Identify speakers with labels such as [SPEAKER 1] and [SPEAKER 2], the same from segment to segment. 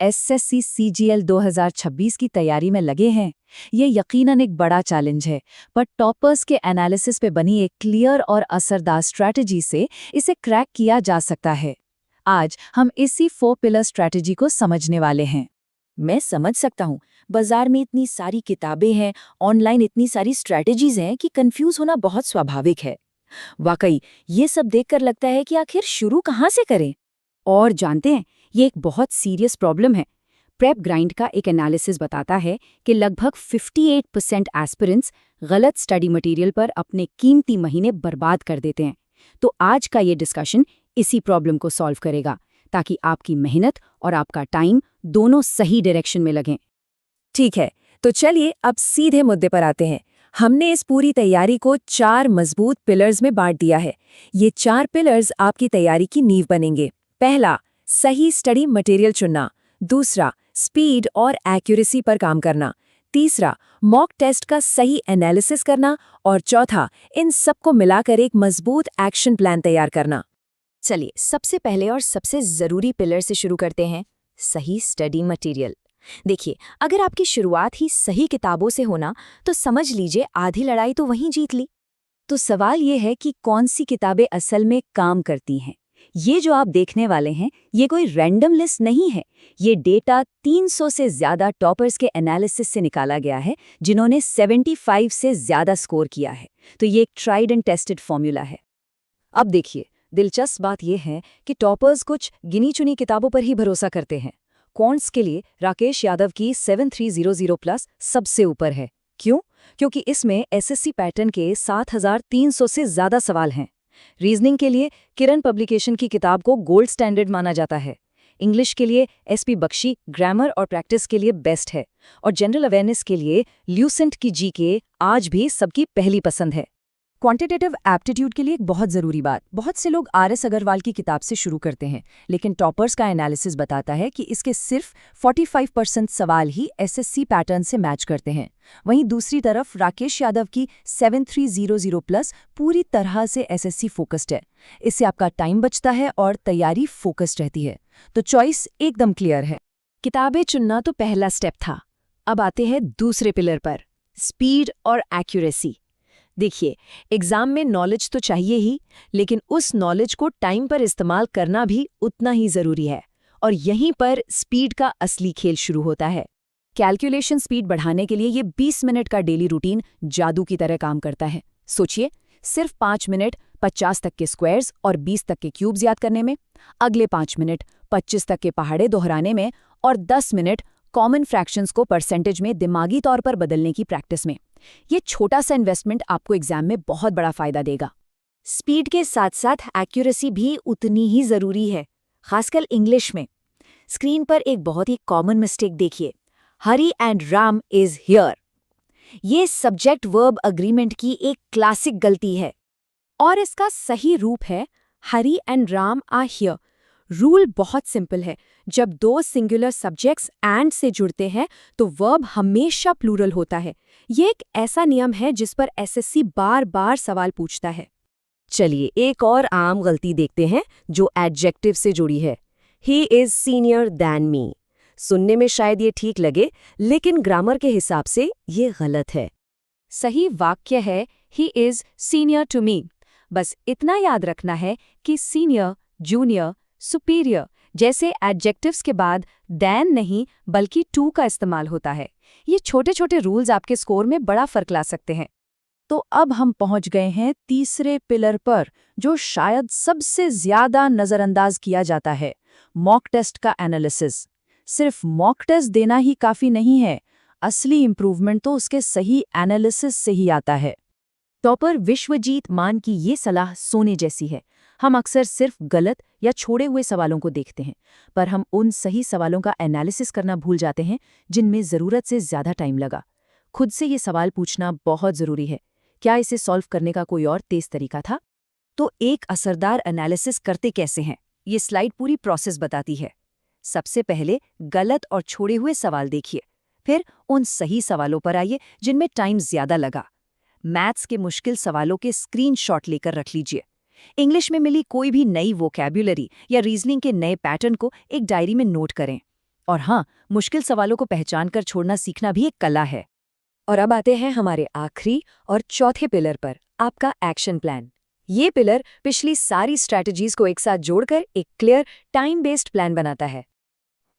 [SPEAKER 1] SSC CGL 2026 की तैयारी में लगे हैं। ये यकीनन एक बड़ा चैलेंज है, पर टॉपर्स के एनालिसिस पे बनी एक क्लियर और असरदार स्ट्रैटेजी से इसे क्रैक किया जा सकता है। आज हम इसी 4 पिलर स्ट्रैटेजी को समझने वाले हैं।
[SPEAKER 2] मैं समझ सकता हूँ। बाजार में इतनी सारी किताबें हैं, ऑनलाइन इतनी सारी स्ट्रैटेजीज हैं कि कंफ्यूज होना बहुत स्वाभाविक है। वाकई ये सब देखकर लगता है कि आखिर शुरू कहाँ से करें। और जानते हैं, ये एक बहुत सीरियस प्रॉब्लम है। प्रेप ग्राइंड का एक एनालिसिस बताता है कि लगभग 58% एस्पिरेंट्स गलत स्टडी मटेरियल पर अपने कीमती महीने बर्बाद कर देते हैं। तो आज का ये डिस्कशन इसी प्रॉब्लम को सॉल्व करेगा, ताकि आपकी मेहनत और आपका टाइम दोनों सही डायरेक्शन में लगें।
[SPEAKER 3] ठीक है, तो चलिए अब सीधे मुद्दे पर आते हैं। हमने इस पूरी तैयारी को 4 मजबूत पिलर्स में बांट दिया है। ये 4 पिलर्स आपकी तैयारी की नींव बनेंगे। पहला, सही स्टडी मटेरियल चुनना। दूसरा, स्पीड और एक्यूरेसी पर काम करना। तीसरा, मॉक टेस्ट का सही एनालिसिस करना। और चौथा, इन सबको मिलाकर एक मजबूत एक्शन प्लान तैयार करना।
[SPEAKER 2] चलिए सबसे पहले और सबसे ज़रूरी पिलर से शुरू करते हैं, सही स्टडी मटेरियल। देखिए, अगर आपकी शुरुआत ही सही किताबों से होना तो समझ लीजिए आधी लड़ाई तो वहीं जीत ली।
[SPEAKER 1] तो सवाल ये है कि कौन सी किताबें असल में काम करती हैं। ये जो आप देखने वाले हैं, ये कोई रैंडम लिस्ट नहीं है। ये डेटा 300 से ज़्यादा टॉपर्स के एनालिसिस से निकाला गया है, जिन्होंने 75 से ज़्यादा स्कोर किया है। तो ये एक ट्राइड एंड टेस्टेड फॉर्मूला है। अब देखिए, दिलचस्प बात यह है कि टॉपर्स कुछ गिनी चुनी किताबों पर ही भरोसा करते हैं। क्वांट्स के लिए राकेश यादव की 7300 प्लस सबसे ऊपर है। क्यों? क्योंकि इसमें एसएससी पैटर्न के 7300 से ज़्यादा सवाल हैं। रीजनिंग के लिए किरण पब्लिकेशन की किताब को गोल्ड स्टैंडर्ड माना जाता है। इंग्लिश के लिए एसपी बख्शी ग्रामर और प्रैक्टिस के लिए बेस्ट है। और जनरल अवेयरनेस के लिए ल्यूसेंट की जीके आज भी सबकी पहली पसंद है। क्वांटिटेटिव एप्टीट्यूड के लिए एक बहुत ज़रूरी बात, बहुत से लोग आर एस अग्रवाल की किताब से शुरू करते हैं, लेकिन टॉपर्स का एनालिसिस बताता है कि इसके सिर्फ 45% सवाल ही एसएससी पैटर्न से मैच करते हैं। वहीं दूसरी तरफ राकेश यादव की 7300 प्लस पूरी तरह से एसएससी फोकस्ड है। इससे आपका टाइम बचता है और तैयारी फोकस्ड रहती है। तो चॉइस एकदम क्लियर है। किताबें चुनना तो पहला स्टेप था। अब आते हैं दूसरे पिलर पर, स्पीड और एक्यूरेसी। देखिए, एग्जाम में नॉलेज तो चाहिए ही, लेकिन उस नॉलेज को टाइम पर इस्तेमाल करना भी उतना ही ज़रूरी है। और यहीं पर स्पीड का असली खेल शुरू होता है। कैलकुलेशन स्पीड बढ़ाने के लिए ये 20 मिनट का डेली रूटीन जादू की तरह काम करता है। सोचिए, सिर्फ 5 मिनट 50 तक के स्क्वायर्स और 20 तक के क्यूब्स याद करने में, अगले 5 मिनट 25 तक के पहाड़े दोहराने में, और 10 मिनट कॉमन फ्रैक्शंस को परसेंटेज में दिमागी तौर पर बदलने की प्रैक्टिस में। ये छोटा सा इन्वेस्टमेंट आपको एग्जाम में बहुत बड़ा फायदा देगा।
[SPEAKER 2] स्पीड के साथ साथ एक्यूरेसी भी उतनी ही ज़रूरी है, खासकर इंग्लिश में। स्क्रीन पर एक बहुत ही कॉमन मिस्टेक देखिए, हरी एंड राम इज हियर। ये सब्जेक्ट वर्ब अग्रीमेंट की एक क्लासिक गलती है।
[SPEAKER 3] और इसका सही रूप है Hari and Ram are here. Rule बहुत सिंपल है। जब दो सिंगुलर सब्जेक्ट्स एंड से जुड़ते हैं तो वर्ब हमेशा प्लूरल होता है। ये एक ऐसा नियम है जिस पर एसएससी बार बार सवाल पूछता है।
[SPEAKER 2] चलिए एक और आम गलती देखते हैं जो एडजेक्टिव से जुड़ी है। He is senior than me. सुनने में शायद ये ठीक लगे, लेकिन ग्रामर के हिसाब से ये गलत है।
[SPEAKER 3] सही वाक्य है he is senior to me. बस इतना याद रखना है कि सीनियर, जूनियर, सुपीरियर जैसे एडजेक्टिव्स के बाद दैन नहीं बल्कि टू का इस्तेमाल होता है। ये छोटे छोटे रूल्स आपके स्कोर में बड़ा फर्क ला सकते हैं।
[SPEAKER 1] तो अब हम पहुंच गए हैं तीसरे पिलर पर, जो शायद सबसे ज्यादा नजरअंदाज किया जाता है, मॉक टेस्ट का एनालिसिस। सिर्फ मॉक टेस्ट देना ही काफी नहीं है, असली इंप्रूवमेंट तो उसके सही एनालिसिस से ही आता है।
[SPEAKER 2] टॉपर विश्वजीत मान की ये सलाह सोने जैसी है। हम अक्सर सिर्फ गलत या छोड़े हुए सवालों को देखते हैं, पर हम उन सही सवालों का एनालिसिस करना भूल जाते हैं जिनमें ज़रूरत से ज़्यादा टाइम लगा। खुद से ये सवाल पूछना बहुत ज़रूरी है, क्या इसे सॉल्व करने का कोई और तेज़ तरीका था? तो एक असरदार एनालिसिस करते कैसे हैं, ये स्लाइड पूरी प्रोसेस बताती है। सबसे पहले गलत और छोड़े हुए सवाल देखिए, फिर उन सही सवालों पर आइए जिनमें टाइम ज़्यादा लगा। मैथ्स के मुश्किल सवालों के स्क्रीनशॉट लेकर रख लीजिए। इंग्लिश में मिली कोई भी नई वोकैब्युलरी या रीजनिंग के नए पैटर्न को एक डायरी में नोट करें। और हाँ, मुश्किल सवालों को पहचान कर छोड़ना सीखना भी एक कला है।
[SPEAKER 1] और अब आते हैं हमारे आखिरी और चौथे पिलर पर, आपका एक्शन प्लान। ये पिलर पिछली सारी स्ट्रैटेजीज को एक साथ जोड़कर एक क्लियर टाइम बेस्ड प्लान बनाता है।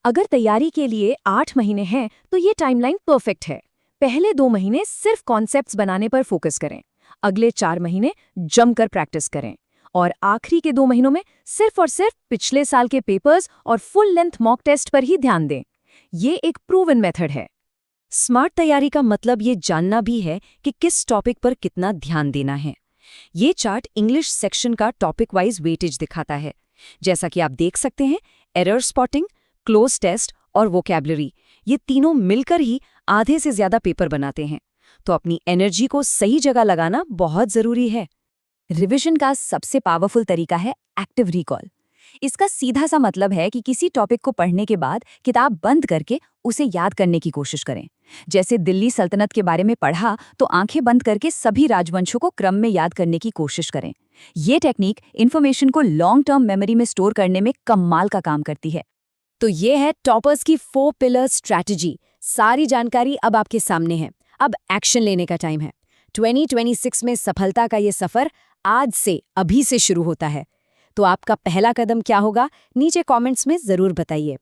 [SPEAKER 2] अगर तैयारी के लिए 8 महीने हैं तो ये टाइमलाइन परफेक्ट है। पहले 2 महीने सिर्फ कॉन्सेप्ट्स बनाने पर फोकस करें, अगले 4 महीने जमकर प्रैक्टिस करें और आखिरी के 2 महीनों में सिर्फ और सिर्फ पिछले साल के पेपर्स और फुल लेंथ मॉक टेस्ट पर ही ध्यान दें। ये एक प्रूवन मेथड है।
[SPEAKER 1] स्मार्ट तैयारी का मतलब ये जानना भी है कि किस टॉपिक पर कितना ध्यान देना है। ये चार्ट इंग्लिश सेक्शन का टॉपिक वाइज वेटेज दिखाता है। जैसा कि आप देख सकते हैं, एरर स्पॉटिंग, क्लोज टेस्ट और वोकैबुलरी, ये तीनों मिलकर ही आधे से ज्यादा पेपर बनाते हैं। तो अपनी एनर्जी को सही जगह लगाना बहुत जरूरी है। रिविजन का सबसे पावरफुल तरीका है एक्टिव रिकॉल। इसका सीधा सा मतलब है कि किसी टॉपिक को पढ़ने के बाद किताब बंद करके उसे याद करने की कोशिश करें। जैसे दिल्ली सल्तनत के बारे में पढ़ा तो आंखें बंद करके सभी राजवंशों को क्रम में याद करने की कोशिश करें। ये टेक्निक इन्फॉर्मेशन को लॉन्ग टर्म मेमोरी में स्टोर करने में कमाल का काम करती है। तो ये है टॉपर्स की 4 पिलर स्ट्रैटेजी। सारी जानकारी अब आपके सामने है। अब एक्शन लेने का टाइम है। 2026 में सफलता का ये सफर आज से, अभी से शुरू होता है। तो आपका पहला कदम क्या होगा, नीचे कमेंट्स में जरूर बताइए।